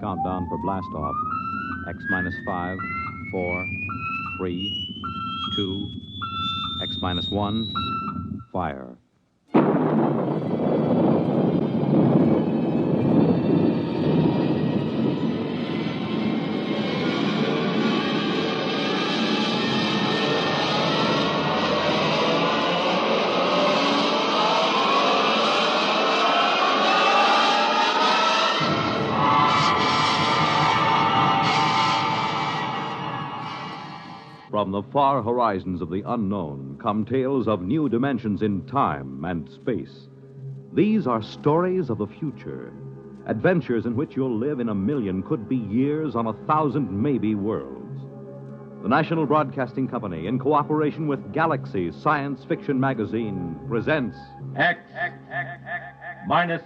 Countdown for blast off. X minus 5, 4, 3, 2, X minus 1, fire. From the far horizons of the unknown come tales of new dimensions in time and space. These are stories of the future, adventures in which you'll live in a million, could be years, on 1,000 maybe worlds. The National Broadcasting Company, in cooperation with Galaxy Science Fiction Magazine, presents X minus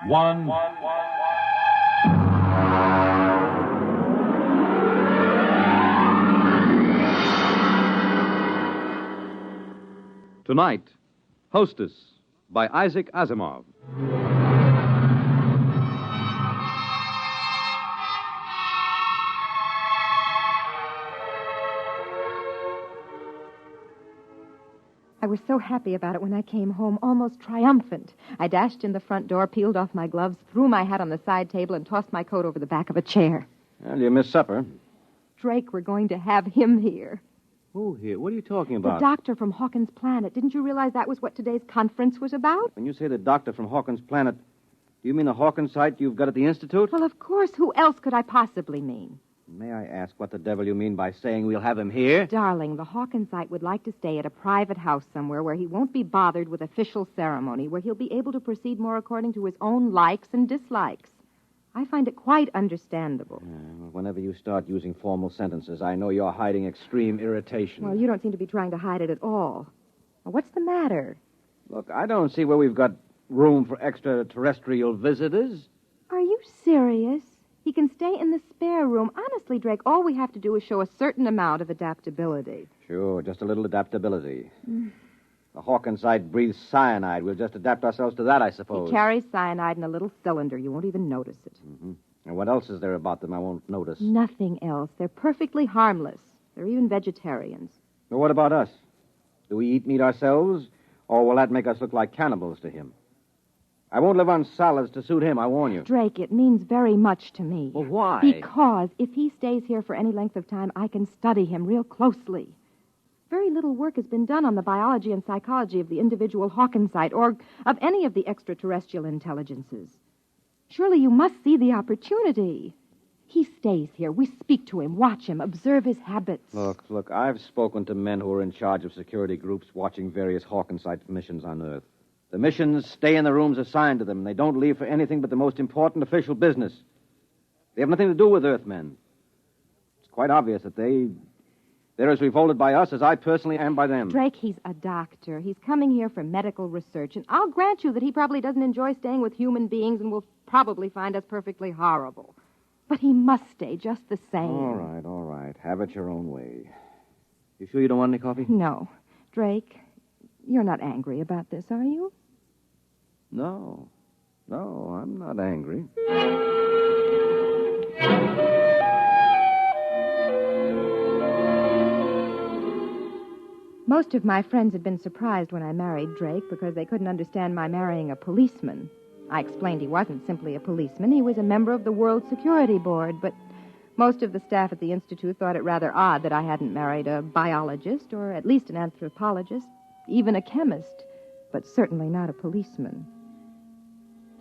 1. Tonight, Hostess by Issac Asimov. I was so happy about it when I came home, almost triumphant. I dashed in the front door, peeled off my gloves, threw my hat on the side table, and tossed my coat over the back of a chair. Well, you missed supper. Drake, we're going to have him here. Who here? What are you talking The about? doctor from Hawkins' Planet. Didn't you realize that was what today's conference was about? When you say the doctor from Hawkins' Planet, do you mean the Hawkins site you've got at the Institute? Well, of course. Who else could I possibly mean? May I ask what the devil you mean by saying we'll have him here? Darling, the Hawkins site would like to stay at a private house somewhere where he won't be bothered with official ceremony, where he'll be able to proceed more according to his own likes and dislikes. I find it quite understandable. Well, whenever you start using formal sentences, I know you're hiding extreme irritation. Well, you don't seem to be trying to hide it at all. Now, what's the matter? Look, I don't see where we've got room for extraterrestrial visitors. Are you serious? He can stay in the spare room. Honestly, Drake, all we have to do is show a certain amount of adaptability. Sure, just a little adaptability. The Hawkins site breathes cyanide. We'll just adapt ourselves to that, I suppose. He carries cyanide in a little cylinder. You won't even notice it. And what else is there about them I won't notice? Nothing else. They're perfectly harmless. They're even vegetarians. Well, what about us? Do we eat meat ourselves, or will that make us look like cannibals to him? I won't live on salads to suit him, I warn you. Drake, it means very much to me. Well, why? Because if he stays here for any length of time, I can study him real closely. Very little work has been done on the biology and psychology of the individual Hawkins site or of any of the extraterrestrial intelligences. Surely you must see the opportunity. He stays here. We speak to him, watch him, observe his habits. Look, I've spoken to men who are in charge of security groups watching various Hawkins site missions on Earth. The missions stay in the rooms assigned to them, and they don't leave for anything but the most important official business. They have nothing to do with Earthmen. It's quite obvious that they're as revolted by us as I personally am by them. Drake, he's a doctor. He's coming here for medical research, and I'll grant you that he probably doesn't enjoy staying with human beings and will probably find us perfectly horrible. But he must stay just the same. All right. Have it your own way. You sure you don't want any coffee? No. Drake, you're not angry about this, are you? No, I'm not angry. Most of my friends had been surprised when I married Drake because they couldn't understand my marrying a policeman. I explained he wasn't simply a policeman. He was a member of the World Security Board, but most of the staff at the Institute thought it rather odd that I hadn't married a biologist or at least an anthropologist, even a chemist, but certainly not a policeman.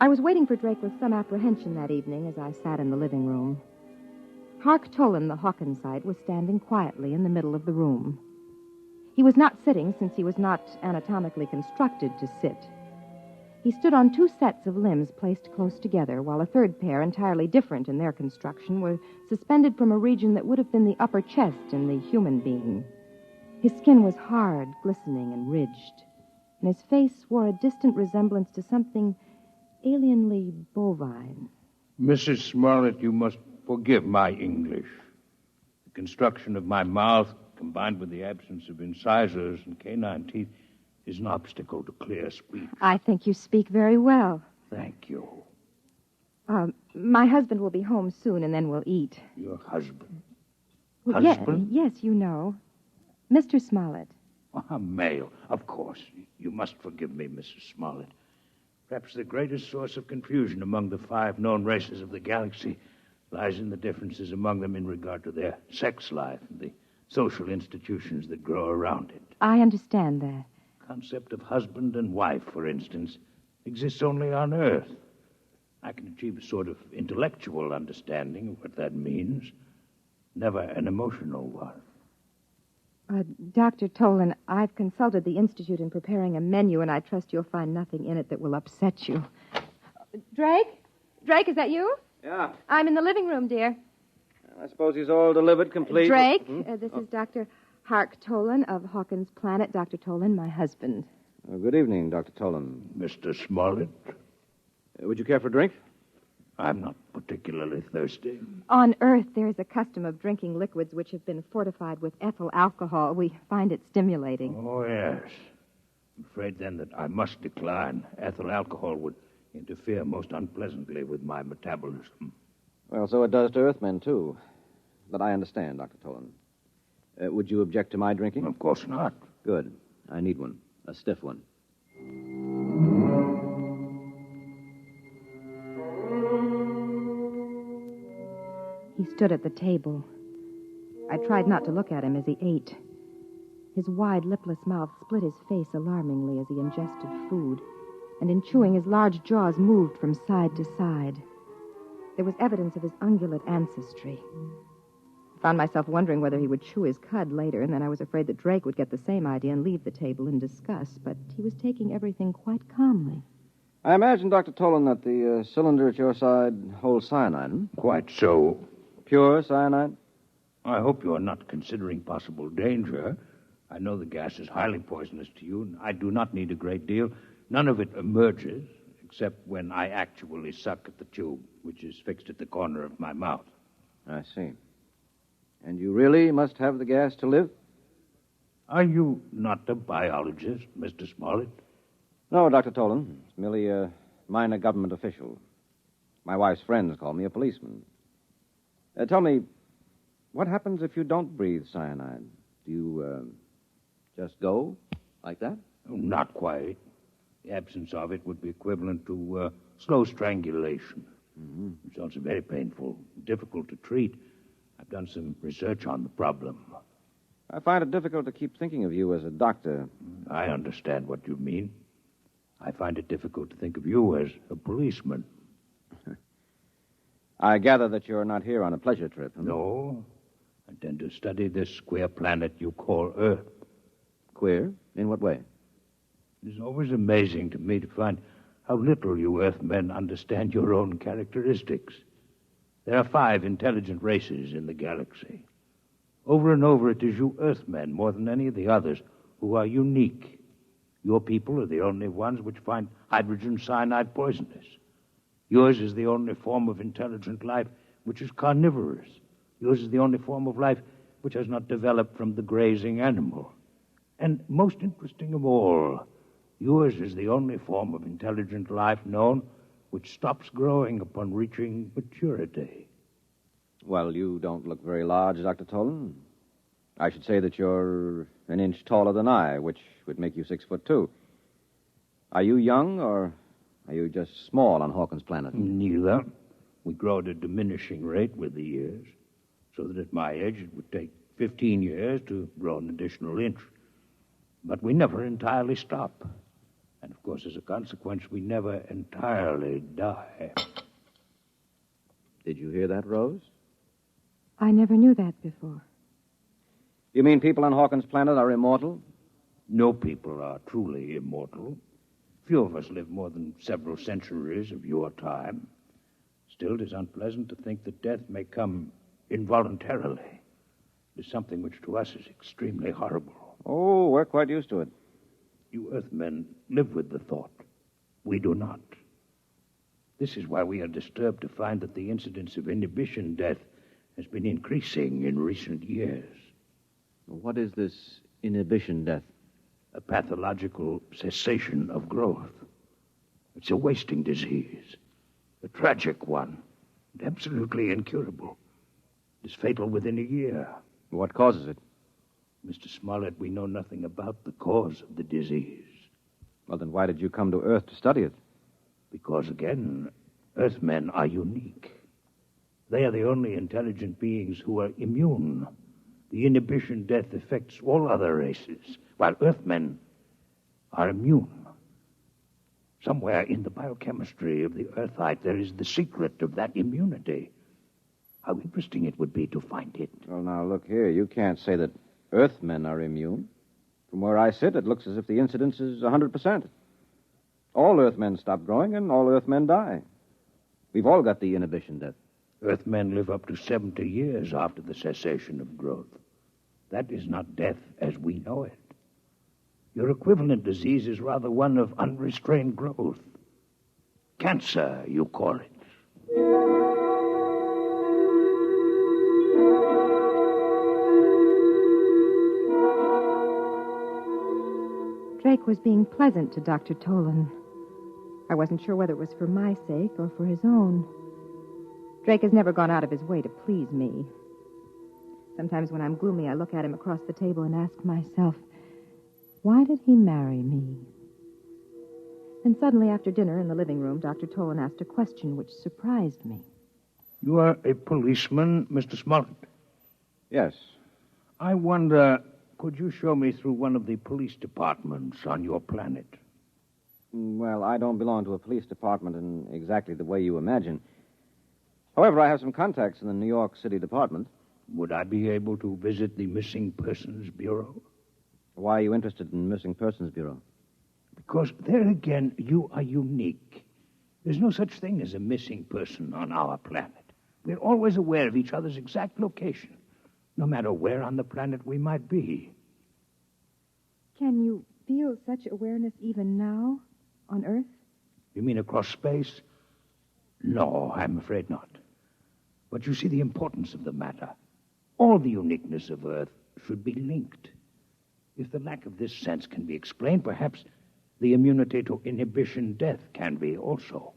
I was waiting for Drake with some apprehension that evening as I sat in the living room. Hark Tolan, the Hawkins site, was standing quietly in the middle of the room. He was not sitting since he was not anatomically constructed to sit. He stood on two sets of limbs placed close together, while a third pair, entirely different in their construction, were suspended from a region that would have been the upper chest in the human being. His skin was hard, glistening, and ridged, and his face wore a distant resemblance to something alienly bovine. Mrs. Smollett, you must forgive my English. The construction of my mouth, combined with the absence of incisors and canine teeth, is an obstacle to clear speech. I think you speak very well. Thank you. My husband will be home soon, and then we'll eat. Your husband? Well, Husband? Yes, you know. Mr. Smollett. A male, of course. You must forgive me, Mrs. Smollett. Perhaps the greatest source of confusion among the 5 known races of the galaxy lies in the differences among them in regard to their sex life and the social institutions that grow around it. I understand that. The concept of husband and wife, for instance, exists only on Earth. I can achieve a sort of intellectual understanding of what that means, never an emotional one. Dr. Tolan, I've consulted the Institute in preparing a menu, and I trust you'll find nothing in it that will upset you. Drake? Drake, is that you? Yeah. I'm in the living room, dear. I suppose he's all delivered, complete. Drake, this is Dr. Hark Tolan of Hawkins Planet. Dr. Tolan, my husband. Good evening, Dr. Tolan. Mr. Smollett, Would you care for a drink? I'm not particularly thirsty. On Earth, there is a custom of drinking liquids which have been fortified with ethyl alcohol. We find it stimulating. Oh, yes. I'm afraid, then, that I must decline. Ethyl alcohol would interfere most unpleasantly with my metabolism. Well, so it does to Earthmen, too. But I understand, Dr. Tolan. Would you object to my drinking? Of course not. Good. I need one. A stiff one. He stood at the table. I tried not to look at him as he ate. His wide, lipless mouth split his face alarmingly as he ingested food, and in chewing, his large jaws moved from side to side. There was evidence of his ungulate ancestry. I found myself wondering whether he would chew his cud later, and then I was afraid that Drake would get the same idea and leave the table in disgust, but he was taking everything quite calmly. I imagine, Dr. Tolan, that the cylinder at your side holds cyanide, hmm? Quite so. Pure cyanide? I hope you are not considering possible danger. I know the gas is highly poisonous to you, and I do not need a great deal. None of it emerges, except when I actually suck at the tube, which is fixed at the corner of my mouth. I see. And you really must have the gas to live? Are you not a biologist, Mr. Smollett? No, Dr. Tolan. It's merely a minor government official. My wife's friends call me a policeman. Tell me, what happens if you don't breathe cyanide? Do you just go like that? Oh, not quite. The absence of it would be equivalent to slow strangulation. Mm-hmm. It's also very painful, difficult to treat. I've done some research on the problem. I find it difficult to keep thinking of you as a doctor. I understand what you mean. I find it difficult to think of you as a policeman. I gather that you're not here on a pleasure trip. Huh? No. I intend to study this queer planet you call Earth. Queer? In what way? It is always amazing to me to find how little you Earthmen understand your own characteristics. There are 5 intelligent races in the galaxy. Over and over, it is you Earthmen, more than any of the others, who are unique. Your people are the only ones which find hydrogen cyanide poisonous. Yours is the only form of intelligent life which is carnivorous. Yours is the only form of life which has not developed from the grazing animal. And most interesting of all, yours is the only form of intelligent life known which stops growing upon reaching maturity. Well, you don't look very large, Dr. Tolan. I should say that you're an inch taller than I, which would make you 6'2". Are you young, or are you just small on Hawkins Planet? Neither. We grow at a diminishing rate with the years, so that at my age it would take 15 years to grow an additional inch. But we never entirely stop. And, of course, as a consequence, we never entirely die. Did you hear that, Rose? I never knew that before. You mean people on Hawkins Planet are immortal? No people are truly immortal. Few of us live more than several centuries of your time. Still, it is unpleasant to think that death may come involuntarily. It is something which to us is extremely horrible. Oh, we're quite used to it. You Earthmen live with the thought. We do not. This is why we are disturbed to find that the incidence of inhibition death has been increasing in recent years. What is this inhibition death? A pathological cessation of growth. It's a wasting disease. A tragic one, and absolutely incurable. It is fatal within a year. What causes it? Mr. Smollett, we know nothing about the cause of the disease. Well, then why did you come to Earth to study it? Because, again, Earthmen are unique. They are the only intelligent beings who are immune. The inhibition death affects all other races, while Earthmen are immune. Somewhere in the biochemistry of the Earthite, there is the secret of that immunity. How interesting it would be to find it. Well, now, look here. You can't say that Earthmen are immune. From where I sit, it looks as if the incidence is 100%. All Earthmen stop growing, and all Earthmen die. We've all got the inhibition death. Earthmen live up to 70 years after the cessation of growth. That is not death as we know it. Your equivalent disease is rather one of unrestrained growth. Cancer, you call it. Drake was being pleasant to Dr. Tolan. I wasn't sure whether it was for my sake or for his own. Drake has never gone out of his way to please me. Sometimes when I'm gloomy, I look at him across the table and ask myself, why did he marry me? Then suddenly, after dinner in the living room, Dr. Tolan asked a question which surprised me. You are a policeman, Mr. Smollett? Yes. I wonder, could you show me through one of the police departments on your planet? Well, I don't belong to a police department in exactly the way you imagine. However, I have some contacts in the New York City Department. Would I be able to visit the Missing Persons Bureau? Why are you interested in Missing Persons Bureau? Because there again, you are unique. There's no such thing as a missing person on our planet. We're always aware of each other's exact location, no matter where on the planet we might be. Can you feel such awareness even now, on Earth? You mean across space? No, I'm afraid not. But you see the importance of the matter. All the uniqueness of Earth should be linked. If the lack of this sense can be explained, perhaps the immunity to inhibition death can be also.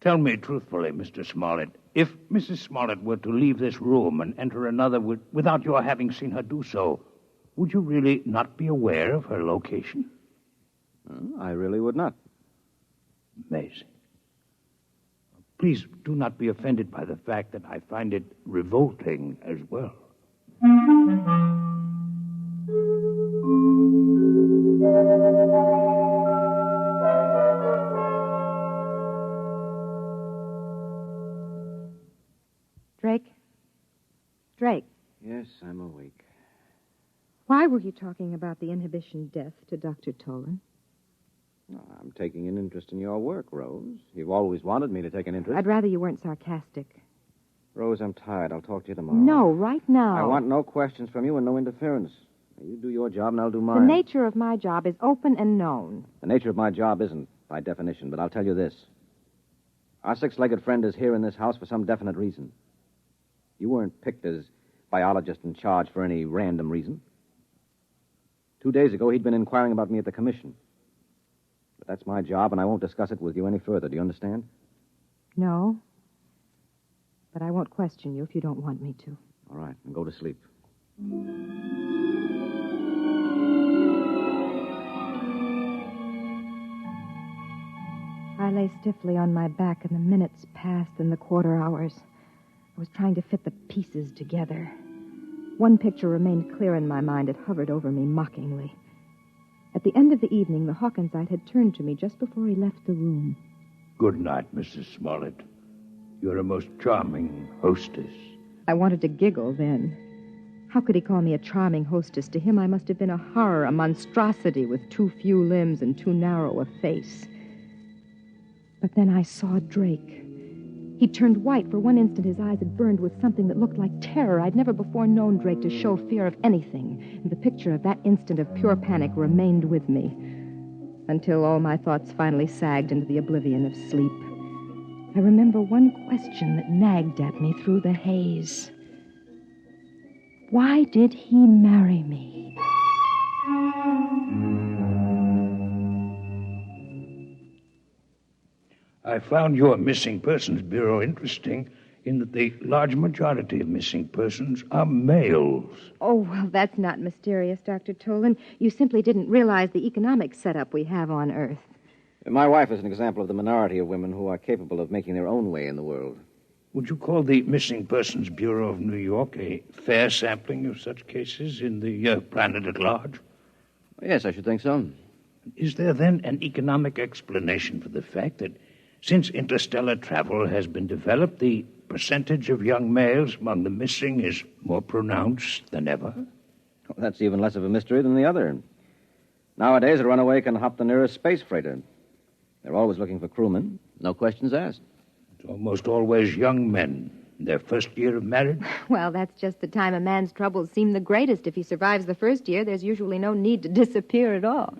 Tell me truthfully, Mr. Smollett, if Mrs. Smollett were to leave this room and enter another without your having seen her do so, would you really not be aware of her location? I really would not. Amazing. Please do not be offended by the fact that I find it revolting as well. Drake? Drake, Yes, I'm awake. why were you talking about the inhibition death to Dr. Tolan? I'm taking an interest in your work, Rose. You've always wanted me to take an interest. I'd rather you weren't sarcastic. Rose, I'm tired. I'll talk to you tomorrow. No, right now. I want no questions from you and no interference. You do your job and I'll do The mine. nature of my job is open and known. The nature of my job isn't, by definition, but I'll tell you this. Our six-legged friend is here in this house for some definite reason. You weren't picked as biologist in charge for any random reason. 2 days ago, he'd been inquiring about me at the commission. But that's my job, and I won't discuss it with you any further. Do you understand? No. But I won't question you if you don't want me to. All right, then go to sleep. I lay stiffly on my back, and the minutes passed and the quarter hours. I was trying to fit the pieces together. One picture remained clear in my mind. It hovered over me mockingly. At the end of the evening, the Hawkinsite had turned to me just before he left the room. Good night, Mrs. Smollett. You're a most charming hostess. I wanted to giggle then. How could he call me a charming hostess? To him, I must have been a horror, a monstrosity with too few limbs and too narrow a face. But then I saw Drake. He turned white. For one instant, his eyes had burned with something that looked like terror. I'd never before known Drake to show fear of anything. And the picture of that instant of pure panic remained with me until all my thoughts finally sagged into the oblivion of sleep. I remember one question that nagged at me through the haze. Why did he marry me? I found your Missing Persons Bureau interesting in that the large majority of missing persons are males. Oh, well, that's not mysterious, Dr. Tolan. You simply didn't realize the economic setup we have on Earth. My wife is an example of the minority of women who are capable of making their own way in the world. Would you call the Missing Persons Bureau of New York a fair sampling of such cases in the planet at large? Yes, I should think so. Is there then an economic explanation for the fact that since interstellar travel has been developed, the percentage of young males among the missing is more pronounced than ever? Well, that's even less of a mystery than the other. Nowadays, a runaway can hop the nearest space freighter. They're always looking for crewmen. No questions asked. It's almost always young men in their first year of marriage. Well, that's just the time a man's troubles seem the greatest. If he survives the first year, there's usually no need to disappear at all.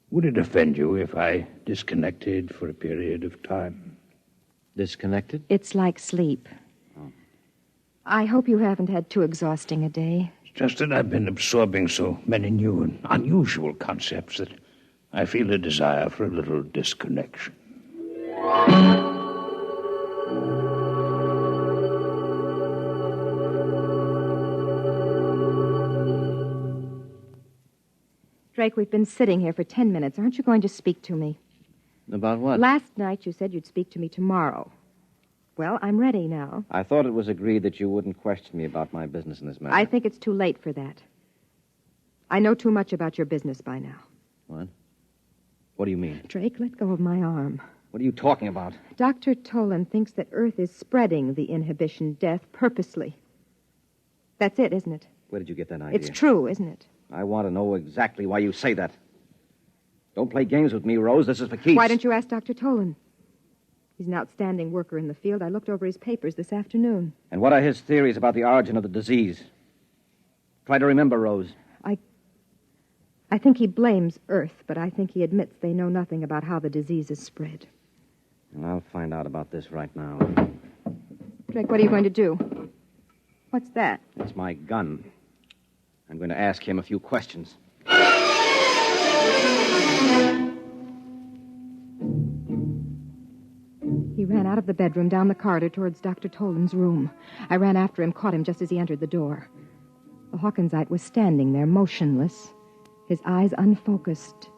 Would it offend you if I disconnected for a period of time? Disconnected? It's like sleep. Oh. I hope you haven't had too exhausting a day. It's just that I've been absorbing so many new and unusual concepts that I feel a desire for a little disconnection. Drake, we've been sitting here for 10 minutes. Aren't you going to speak to me? About what? Last night you said you'd speak to me tomorrow. Well, I'm ready now. I thought it was agreed that you wouldn't question me about my business in this matter. I think it's too late for that. I know too much about your business by now. What? What do you mean? Drake, let go of my arm. What are you talking about? Dr. Tolan thinks that Earth is spreading the inhibition death purposely. That's it, isn't it? Where did you get that idea? It's true, isn't it? I want to know exactly why you say that. Don't play games with me, Rose. This is for keeps. Why don't you ask Dr. Tolan? He's an outstanding worker in the field. I looked over his papers this afternoon. And what are his theories about the origin of the disease? Try to remember, Rose. I think he blames Earth, but I think he admits they know nothing about how the disease is spread. And I'll find out about this right now. Drake, what are you going to do? What's that? It's my gun. I'm going to ask him a few questions. He ran out of the bedroom, down the corridor towards Dr. Tolan's room. I ran after him, caught him just as he entered the door. The Hawkinsite was standing there, motionless, his eyes unfocused,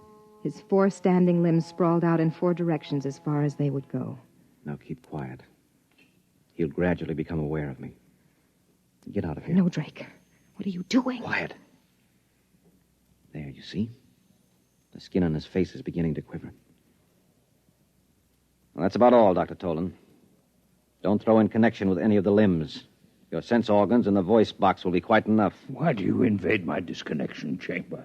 his 4 standing limbs sprawled out in 4 directions as far as they would go. Now keep quiet. He'll gradually become aware of me. Get out of here. No, Drake. What are you doing? Quiet. There, you see? The skin on his face is beginning to quiver. Well, that's about all, Dr. Tolan. Don't throw in connection with any of the limbs. Your sense organs and the voice box will be quite enough. Why do you invade my disconnection chamber?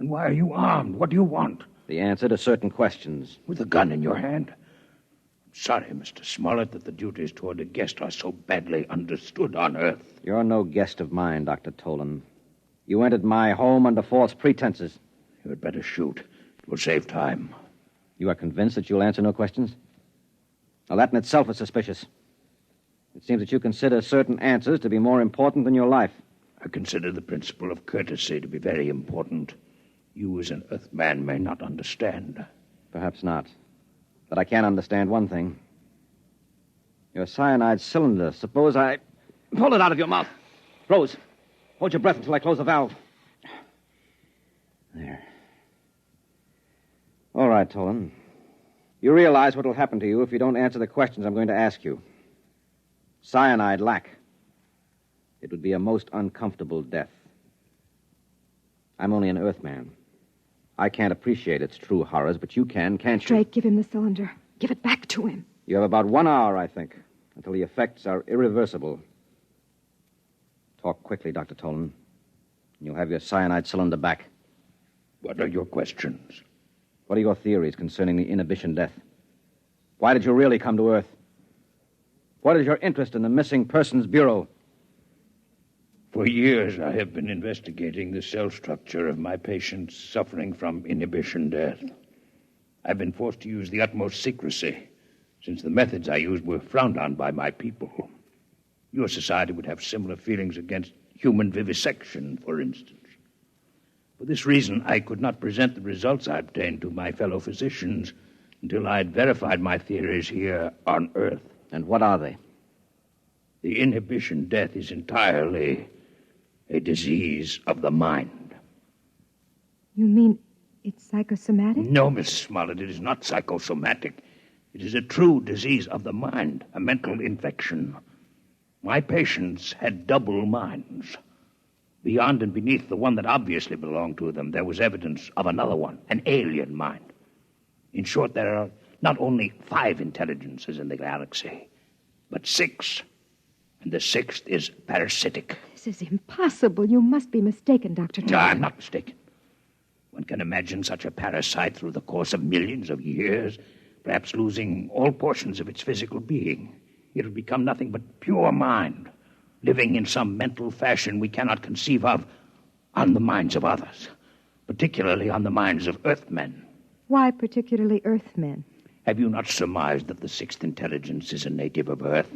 And why are you armed? What do you want? The answer to certain questions. With a gun in your hand? I'm sorry, Mr. Smollett, that the duties toward a guest are so badly understood on Earth. You're no guest of mine, Dr. Tolan. You entered my home under false pretenses. You had better shoot. It will save time. You are convinced that you'll answer no questions? Now, that in itself is suspicious. It seems that you consider certain answers to be more important than your life. I consider the principle of courtesy to be very important. You, as an Earthman, may not understand. Perhaps not. But I can understand one thing. Your cyanide cylinder. Suppose I pull it out of your mouth. Rose, hold your breath until I close the valve. There. All right, Tolan. You realize what will happen to you if you don't answer the questions I'm going to ask you. Cyanide lack. It would be a most uncomfortable death. I'm only an Earthman. I can't appreciate its true horrors, but you can, can't you? Drake, give him the cylinder. Give it back to him. You have about 1 hour, I think, until the effects are irreversible. Talk quickly, Dr. Tolan, and you'll have your cyanide cylinder back. What are your questions? What are your theories concerning the inhibition death? Why did you really come to Earth? What is your interest in the Missing Persons Bureau? For years, I have been investigating the cell structure of my patients suffering from inhibition death. I've been forced to use the utmost secrecy, since the methods I used were frowned on by my people. Your society would have similar feelings against human vivisection, for instance. For this reason, I could not present the results I obtained to my fellow physicians, until I'd verified my theories here on Earth. And what are they? The inhibition death is entirely a disease of the mind. You mean it's psychosomatic? No, Miss Smollett, it is not psychosomatic. It is a true disease of the mind, a mental infection. My patients had double minds. Beyond and beneath the one that obviously belonged to them, there was evidence of another one, an alien mind. In short, there are not only 5 intelligences in the galaxy, but 6. And the 6th is parasitic. This is impossible. You must be mistaken, Dr. No, Tolan. I'm not mistaken. One can imagine such a parasite through the course of millions of years, perhaps losing all portions of its physical being. It would become nothing but pure mind, living in some mental fashion we cannot conceive of on the minds of others, particularly on the minds of Earthmen. Why particularly Earthmen? Have you not surmised that the 6th intelligence is a native of Earth?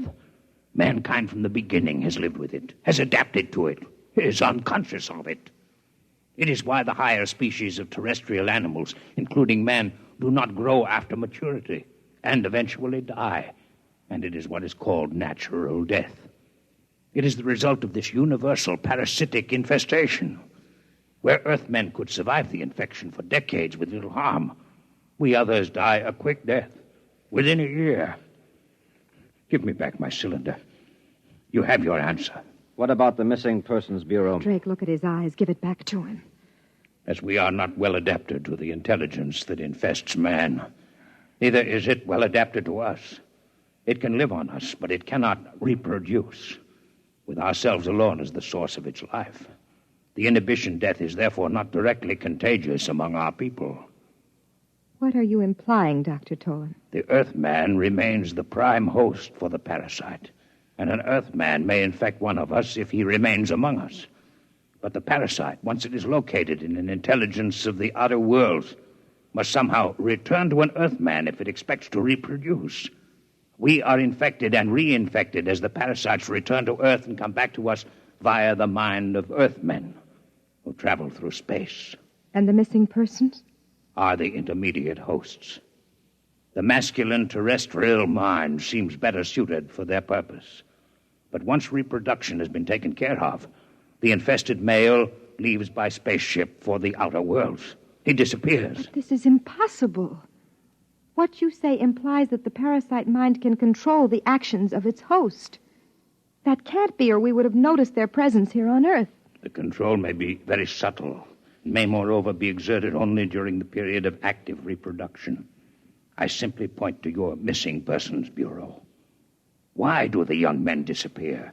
Mankind from the beginning has lived with it, has adapted to it, is unconscious of it. It is why the higher species of terrestrial animals, including man, do not grow after maturity and eventually die. And it is what is called natural death. It is the result of this universal parasitic infestation. Where Earthmen could survive the infection for decades with little harm, we others die a quick death within a year. Give me back my cylinder. You have your answer. What about the Missing Persons Bureau? Drake, look at his eyes. Give it back to him. As we are not well adapted to the intelligence that infests man, neither is it well adapted to us. It can live on us, but it cannot reproduce, with ourselves alone as the source of its life. The inhibition death is therefore not directly contagious among our people. What are you implying, Dr. Tolan? The Earthman remains the prime host for the parasite, and an Earthman may infect one of us if he remains among us. But the parasite, once it is located in an intelligence of the outer worlds, must somehow return to an Earthman if it expects to reproduce. We are infected and reinfected as the parasites return to Earth and come back to us via the mind of Earthmen who travel through space. And the missing persons? Are the intermediate hosts. The masculine terrestrial mind seems better suited for their purpose. But once reproduction has been taken care of, the infested male leaves by spaceship for the outer worlds. He disappears. But this is impossible. What you say implies that the parasite mind can control the actions of its host. That can't be, or we would have noticed their presence here on Earth. The control may be very subtle, and may moreover be exerted only during the period of active reproduction. I simply point to your Missing Persons Bureau. Why do the young men disappear?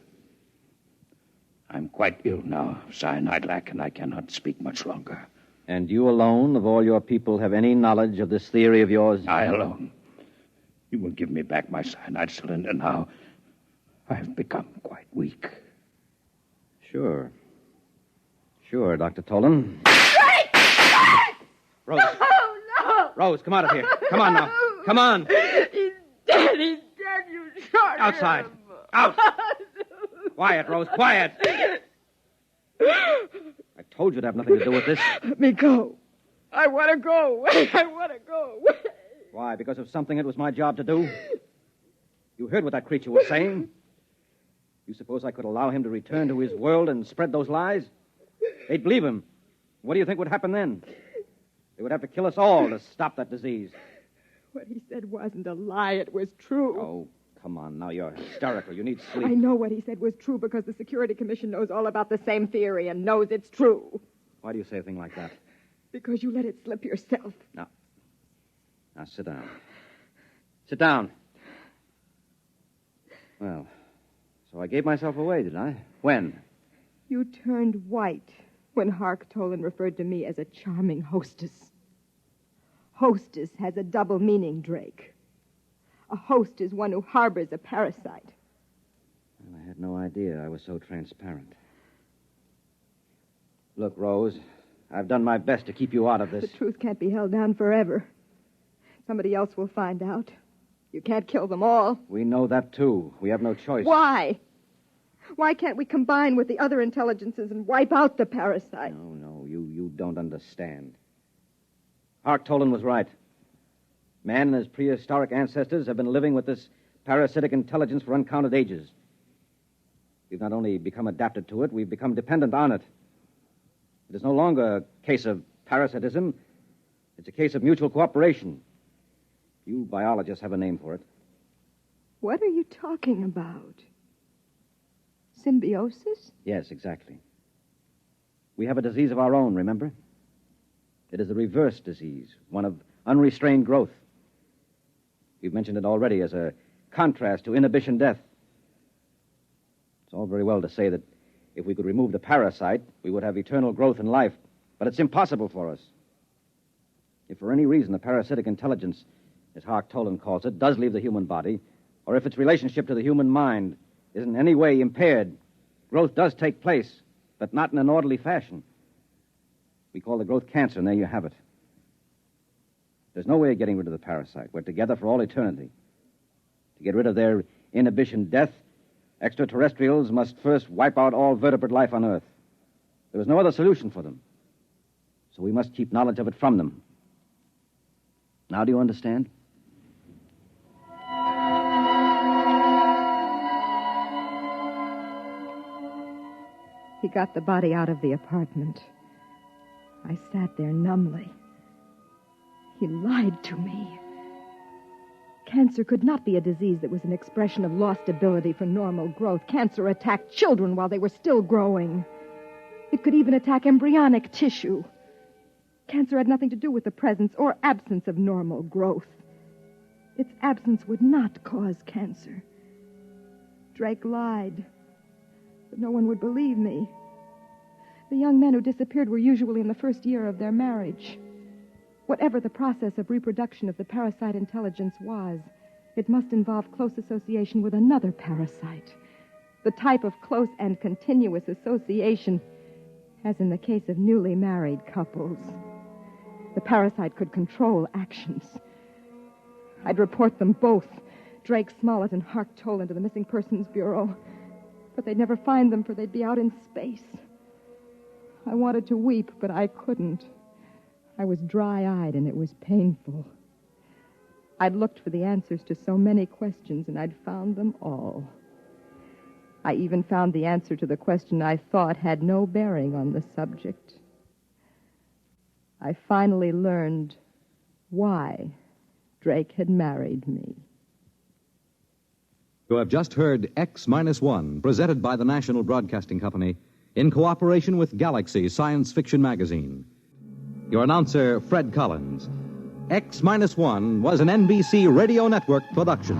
I'm quite ill now of cyanide lack, and I cannot speak much longer. And you alone, of all your people, have any knowledge of this theory of yours? I alone. You will give me back my cyanide cylinder now. I've become quite weak. Sure. Sure, Dr. Tolan. Rose. No! Rose, come out of here. Come on now. Come on. He's dead. He's dead. You shot Outside. him. Out. Quiet, Rose, quiet. I told you to have nothing to do with this. Let me go. I want to go. I want to go. Why? Because of something it was my job to do? You heard what that creature was saying? You suppose I could allow him to return to his world and spread those lies? They'd believe him. What do you think would happen then? They would have to kill us all to stop that disease. What he said wasn't a lie. It was true. Oh, come on. Now you're hysterical. You need sleep. I know what he said was true because the Security Commission knows all about the same theory and knows it's true. Why do you say a thing like that? Because you let it slip yourself. Now sit down. Sit down. Well, so I gave myself away, did I? When? You turned white when Hark Tolan referred to me as a charming hostess. Hostess has a double meaning, Drake. A host is one who harbors a parasite. Well, I had no idea I was so transparent. Look, Rose, I've done my best to keep you out of this. The truth can't be held down forever. Somebody else will find out. You can't kill them all. We know that, too. We have no choice. Why? Why can't we combine with the other intelligences and wipe out the parasite? No, you don't understand. Hark Tolan was right. Man and his prehistoric ancestors have been living with this parasitic intelligence for uncounted ages. We've not only become adapted to it, we've become dependent on it. It is no longer a case of parasitism. It's a case of mutual cooperation. You biologists have a name for it. What are you talking about? Symbiosis? Yes, exactly. We have a disease of our own, remember? It is a reverse disease, one of unrestrained growth. We've mentioned it already as a contrast to inhibition death. It's all very well to say that if we could remove the parasite, we would have eternal growth in life, but it's impossible for us. If for any reason the parasitic intelligence, as Hark Tolan calls it, does leave the human body, or if its relationship to the human mind is in any way impaired, growth does take place, but not in an orderly fashion. We call the growth cancer, and there you have it. There's no way of getting rid of the parasite. We're together for all eternity. To get rid of their inhibition death, extraterrestrials must first wipe out all vertebrate life on Earth. There is no other solution for them. So we must keep knowledge of it from them. Now do you understand? He got the body out of the apartment. I sat there numbly. He lied to me. Cancer could not be a disease that was an expression of lost ability for normal growth. Cancer attacked children while they were still growing. It could even attack embryonic tissue. Cancer had nothing to do with the presence or absence of normal growth. Its absence would not cause cancer. Drake lied, but no one would believe me. The young men who disappeared were usually in the first year of their marriage. Whatever the process of reproduction of the parasite intelligence was, it must involve close association with another parasite. The type of close and continuous association, as in the case of newly married couples. The parasite could control actions. I'd report them both, Drake Smollett and Hark Tolan, to the Missing Persons Bureau. But they'd never find them, for they'd be out in space. I wanted to weep, but I couldn't. I was dry-eyed, and it was painful. I'd looked for the answers to so many questions, and I'd found them all. I even found the answer to the question I thought had no bearing on the subject. I finally learned why Drake had married me. You have just heard X-1, presented by the National Broadcasting Company in cooperation with Galaxy Science Fiction Magazine. Your announcer, Fred Collins. X-1 was an NBC Radio Network production.